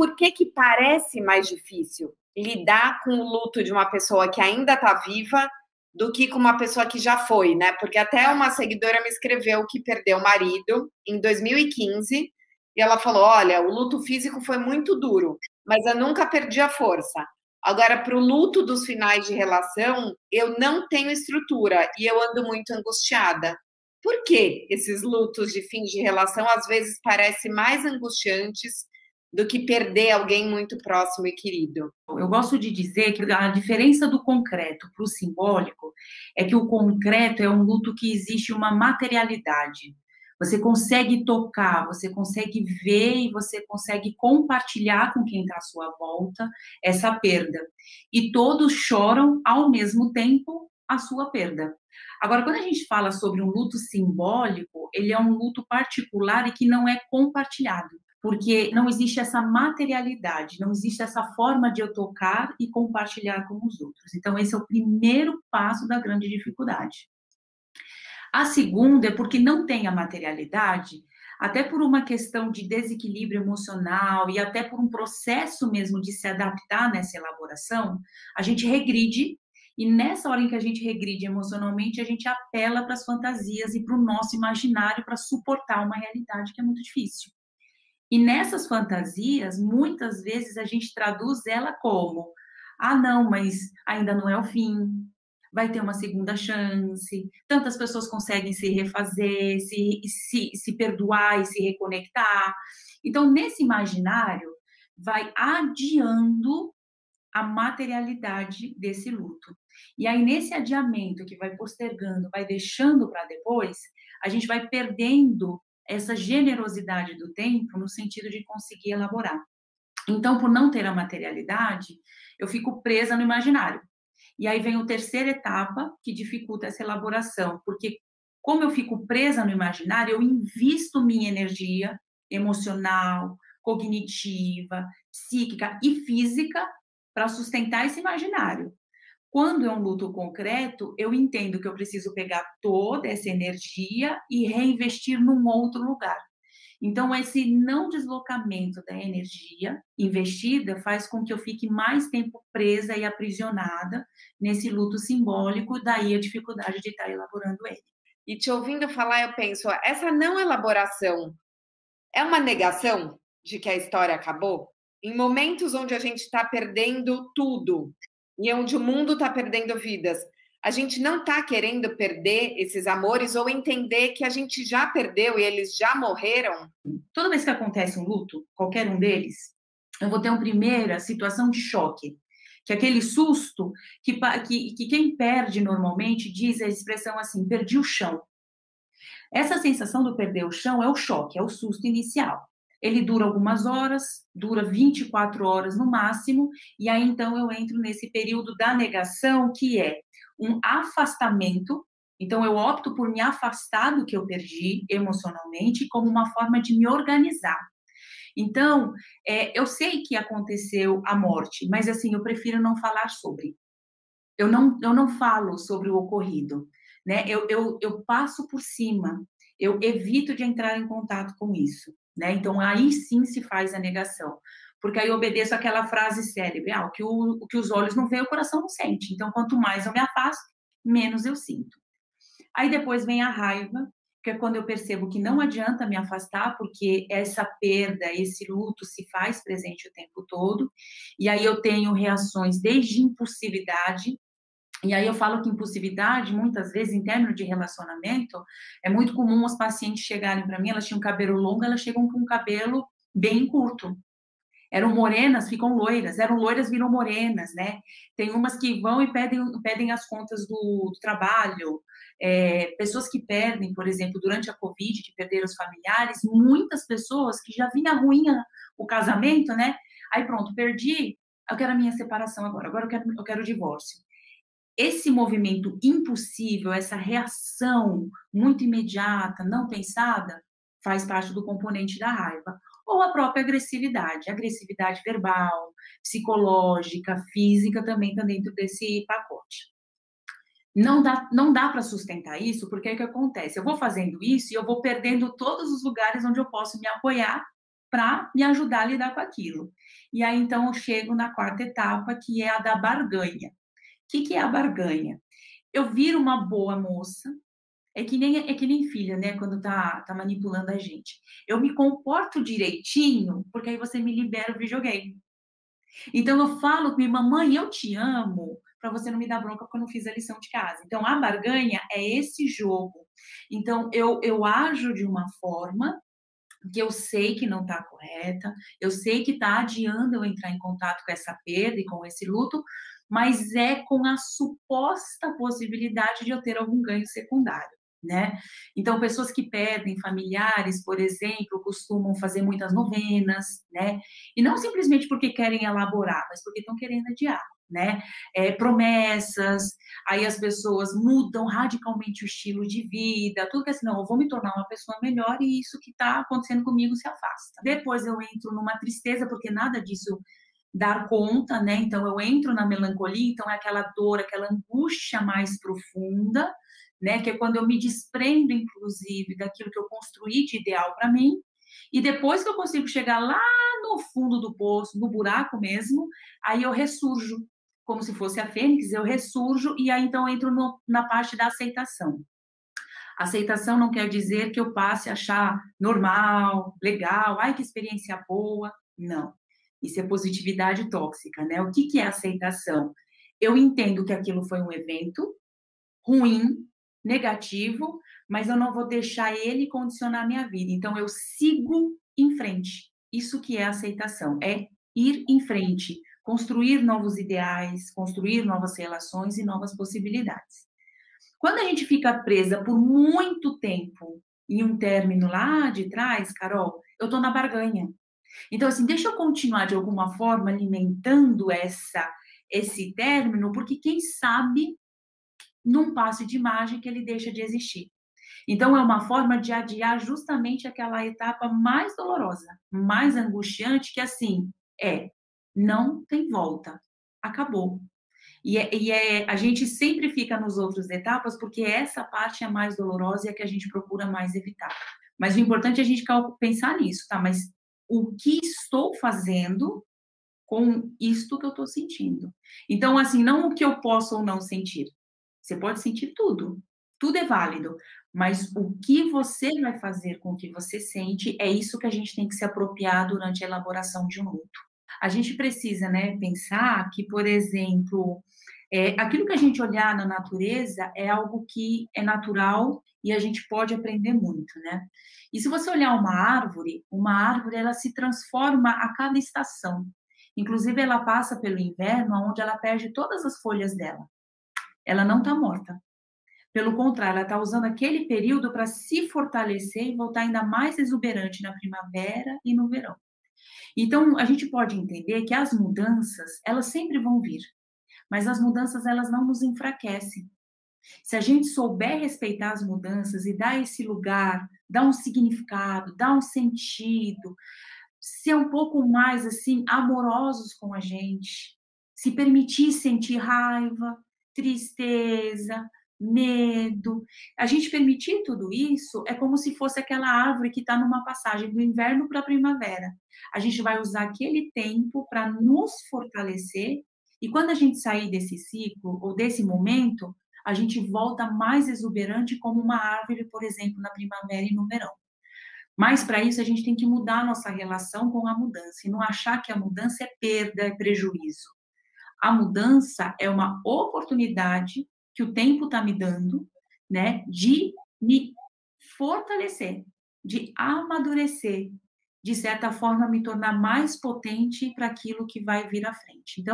por que que parece mais difícil lidar com o luto de uma pessoa que ainda está viva do que com uma pessoa que já foi, né? Porque até uma seguidora me escreveu que perdeu o marido em 2015 e ela falou: olha, o luto físico foi muito duro, mas eu nunca perdi a força. Agora, para o luto dos finais de relação, eu não tenho estrutura e eu ando muito angustiada. Por que esses lutos de fim de relação às vezes parecem mais angustiantes do que perder alguém muito próximo e querido? Eu gosto de dizer que a diferença do concreto para o simbólico é que o concreto é um luto que existe uma materialidade. Você consegue tocar, você consegue ver e você consegue compartilhar com quem está à sua volta essa perda. E todos choram ao mesmo tempo a sua perda. Agora, quando a gente fala sobre um luto simbólico, ele é um luto particular e que não é compartilhado, porque não existe essa materialidade, não existe essa forma de eu tocar e compartilhar com os outros. Então, esse é o primeiro passo da grande dificuldade. A segunda é porque não tem a materialidade, até por uma questão de desequilíbrio emocional e até por um processo mesmo de se adaptar nessa elaboração, a gente regride, e nessa hora em que a gente regride emocionalmente, a gente apela para as fantasias e para o nosso imaginário para suportar uma realidade que é muito difícil. E nessas fantasias, muitas vezes a gente traduz ela como: ah, não, mas ainda não é o fim, vai ter uma segunda chance, tantas pessoas conseguem se refazer, se perdoar e se reconectar. Então, nesse imaginário, vai adiando a materialidade desse luto. E aí, nesse adiamento que vai postergando, vai deixando para depois, a gente vai perdendo essa generosidade do tempo no sentido de conseguir elaborar. Então, por não ter a materialidade, eu fico presa no imaginário. E aí vem a terceira etapa que dificulta essa elaboração, porque como eu fico presa no imaginário, eu invisto minha energia emocional, cognitiva, psíquica e física para sustentar esse imaginário. Quando é um luto concreto, eu entendo que eu preciso pegar toda essa energia e reinvestir num outro lugar. Então, esse não deslocamento da energia investida faz com que eu fique mais tempo presa e aprisionada nesse luto simbólico, daí a dificuldade de estar elaborando ele. E te ouvindo falar, eu penso, essa não elaboração é uma negação de que a história acabou? Em momentos onde a gente está perdendo tudo e onde o mundo está perdendo vidas, a gente não está querendo perder esses amores ou entender que a gente já perdeu e eles já morreram? Toda vez que acontece um luto, qualquer um deles, eu vou ter uma primeira situação de choque, que é aquele susto que quem perde normalmente diz a expressão assim: perdi o chão. Essa sensação do perder o chão é o choque, é o susto inicial. Ele dura algumas horas, dura 24 horas no máximo, e aí então eu entro nesse período da negação, que é um afastamento. Então eu opto por me afastar do que eu perdi emocionalmente como uma forma de me organizar. Então, eu sei que aconteceu a morte, mas assim, eu prefiro não falar sobre. Eu não falo sobre o ocorrido, né? Eu passo por cima, eu evito de entrar em contato com isso, né? Então, aí sim se faz a negação, porque aí eu obedeço aquela frase célebre: o que os olhos não veem, o coração não sente. Então, quanto mais eu me afasto, menos eu sinto. Aí depois vem a raiva, que é quando eu percebo que não adianta me afastar, porque essa perda, esse luto se faz presente o tempo todo, e aí eu tenho reações desde impulsividade. E aí eu falo que impulsividade, muitas vezes, em términos de relacionamento, é muito comum as pacientes chegarem para mim, elas tinham cabelo longo, elas chegam com um cabelo bem curto. Eram morenas, ficam loiras, eram loiras, viram morenas, né? Tem umas que vão e pedem as contas do trabalho, pessoas que perdem, por exemplo, durante a Covid, que perderam os familiares, muitas pessoas que já vinha ruim o casamento, né? Aí pronto, perdi, eu quero a minha separação agora eu quero o divórcio. Esse movimento impulsivo, essa reação muito imediata, não pensada, faz parte do componente da raiva. Ou a própria agressividade verbal, psicológica, física também está dentro desse pacote. Não dá para sustentar isso, porque o que acontece? Eu vou fazendo isso e eu vou perdendo todos os lugares onde eu posso me apoiar para me ajudar a lidar com aquilo. E aí, então, eu chego na quarta etapa, que é a da barganha. O que é a barganha? Eu viro uma boa moça, é que nem filha, né, quando tá manipulando a gente. Eu me comporto direitinho, porque aí você me libera o videogame. Então eu falo com minha mamãe, eu te amo, para você não me dar bronca porque eu não fiz a lição de casa. Então a barganha é esse jogo. Então eu ajo de uma forma que eu sei que não está correta, eu sei que está adiando eu entrar em contato com essa perda e com esse luto, mas é com a suposta possibilidade de eu ter algum ganho secundário, né? Então, pessoas que perdem familiares, por exemplo, costumam fazer muitas novenas, né? E não simplesmente porque querem elaborar, mas porque estão querendo adiar, né? Promessas, aí as pessoas mudam radicalmente o estilo de vida, tudo que é assim, não, eu vou me tornar uma pessoa melhor e isso que está acontecendo comigo se afasta. Depois eu entro numa tristeza, porque nada disso dar conta, né? Então eu entro na melancolia, então é aquela dor, aquela angústia mais profunda, né? Que é quando eu me desprendo, inclusive, daquilo que eu construí de ideal para mim, e depois que eu consigo chegar lá no fundo do poço, no buraco mesmo, aí eu ressurjo, como se fosse a fênix, eu ressurjo e aí então eu entro na parte da aceitação. Aceitação não quer dizer que eu passe a achar normal, legal, ai que experiência boa. Não. Isso é positividade tóxica, né? O que é aceitação? Eu entendo que aquilo foi um evento ruim, negativo, mas eu não vou deixar ele condicionar a minha vida. Então eu sigo em frente. Isso que é aceitação, é ir em frente, construir novos ideais, construir novas relações e novas possibilidades. Quando a gente fica presa por muito tempo em um término lá de trás, Carol, eu tô na barganha. Então, assim, deixa eu continuar de alguma forma alimentando esse término, porque quem sabe num passe de mágica ele deixa de existir. Então, é uma forma de adiar justamente aquela etapa mais dolorosa, mais angustiante, que assim, não tem volta, acabou. A gente sempre fica nos outros etapas porque essa parte é mais dolorosa e é que a gente procura mais evitar. Mas o importante é a gente pensar nisso, tá? Mas o que estou fazendo com isto que eu estou sentindo? Então, assim, não o que eu posso ou não sentir. Você pode sentir tudo é válido, mas o que você vai fazer com o que você sente é isso que a gente tem que se apropriar durante a elaboração de um luto. A gente precisa, né, pensar que, por exemplo, aquilo que a gente olhar na natureza é algo que é natural e a gente pode aprender muito, né? E se você olhar uma árvore ela se transforma a cada estação. Inclusive, ela passa pelo inverno, onde ela perde todas as folhas dela. Ela não está morta. Pelo contrário, ela está usando aquele período para se fortalecer e voltar ainda mais exuberante na primavera e no verão. Então, a gente pode entender que as mudanças, elas sempre vão vir, mas as mudanças, elas não nos enfraquecem. Se a gente souber respeitar as mudanças e dar esse lugar, dar um significado, dar um sentido, ser um pouco mais, assim, amorosos com a gente, se permitir sentir raiva, tristeza, medo. A gente permitir tudo isso é como se fosse aquela árvore que está numa passagem do inverno para a primavera. A gente vai usar aquele tempo para nos fortalecer e quando a gente sair desse ciclo ou desse momento, a gente volta mais exuberante como uma árvore, por exemplo, na primavera e no verão. Mas para isso a gente tem que mudar a nossa relação com a mudança e não achar que a mudança é perda, é prejuízo. A mudança é uma oportunidade que o tempo está me dando, né, de me fortalecer, de amadurecer, de certa forma me tornar mais potente para aquilo que vai vir à frente. Então,